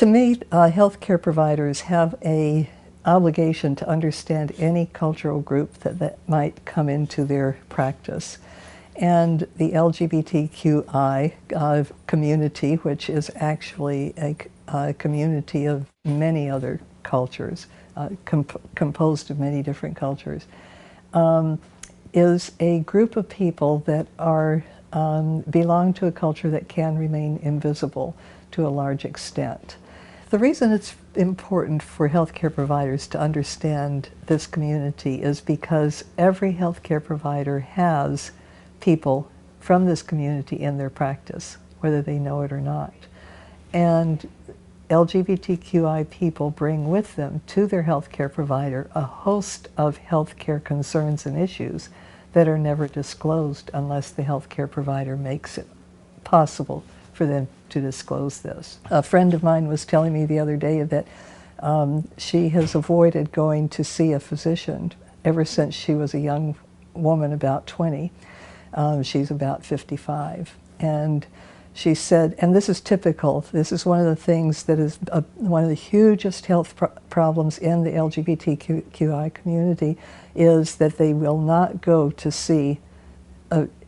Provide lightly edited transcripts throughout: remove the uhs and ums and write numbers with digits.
To me, healthcare providers have an obligation to understand any cultural group that might come into their practice. And the LGBTQI community, which is actually a community of many other cultures, composed of many different cultures, is a group of people that belong to a culture that can remain invisible to a large extent. The reason it's important for healthcare providers to understand this community is because every healthcare provider has people from this community in their practice, whether they know it or not. And LGBTQI people bring with them to their healthcare provider a host of healthcare concerns and issues that are never disclosed unless the healthcare provider makes it possible for them to disclose this. A friend of mine was telling me the other day that she has avoided going to see a physician ever since she was a young woman, about 20. She's about 55. And she said, and this is typical, this is one of the things that is one of the hugest health problems in the LGBTQI community, is that they will not go to see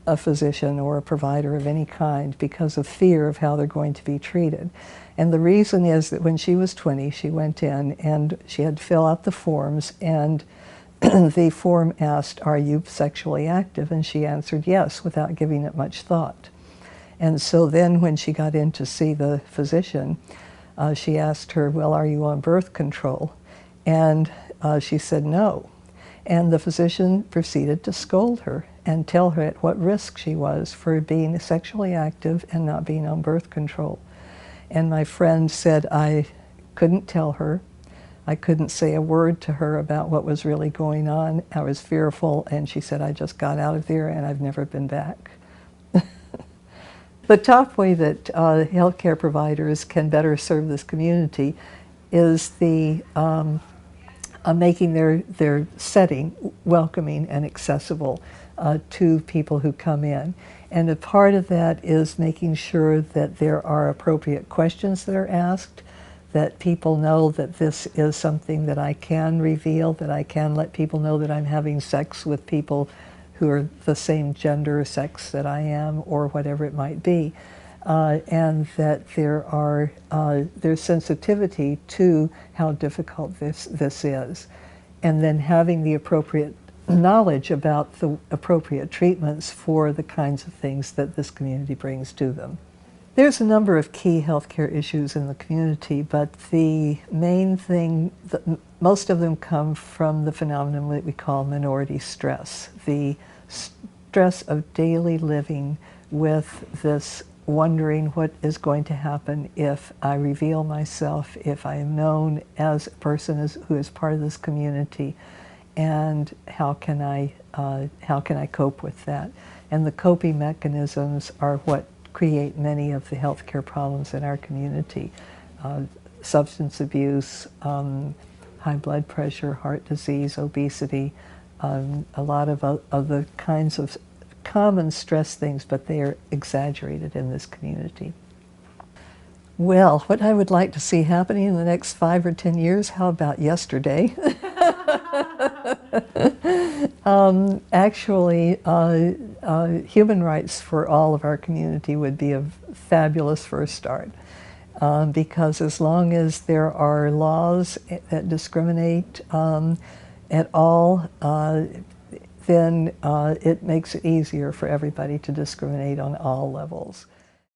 a physician or a provider of any kind because of fear of how they're going to be treated. And the reason is that when she was 20, she went in and she had to fill out the forms, and the form asked, "Are you sexually active?" And she answered yes without giving it much thought. And so then when she got in to see the physician, she asked her, "Well, are you on birth control?" And she said no. And the physician proceeded to scold her and tell her at what risk she was for being sexually active and not being on birth control. And my friend said, I couldn't tell her. I couldn't say a word to her about what was really going on. I was fearful, and she said, I just got out of there and I've never been back. The top way that healthcare providers can better serve this community is making their setting welcoming and accessible to people who come in. And a part of that is making sure that there are appropriate questions that are asked, that people know that this is something that I can reveal, that I can let people know that I'm having sex with people who are the same gender or sex that I am, or whatever it might be. And that there's sensitivity to how difficult this is. And then having the appropriate knowledge about the appropriate treatments for the kinds of things that this community brings to them. There's a number of key healthcare issues in the community, but the main thing, most of them come from the phenomenon that we call minority stress. The stress of daily living with this wondering what is going to happen if I reveal myself, if I am known as a person who is part of this community, and how can I cope with that? And the coping mechanisms are what create many of the healthcare problems in our community. Substance abuse, high blood pressure, heart disease, obesity, a lot of the kinds of common stress things, but they are exaggerated in this community. Well, what I would like to see happening in the next 5 or 10 years, how about yesterday? Actually, human rights for all of our community would be a fabulous first start. Because as long as there are laws that discriminate at all, then it makes it easier for everybody to discriminate on all levels.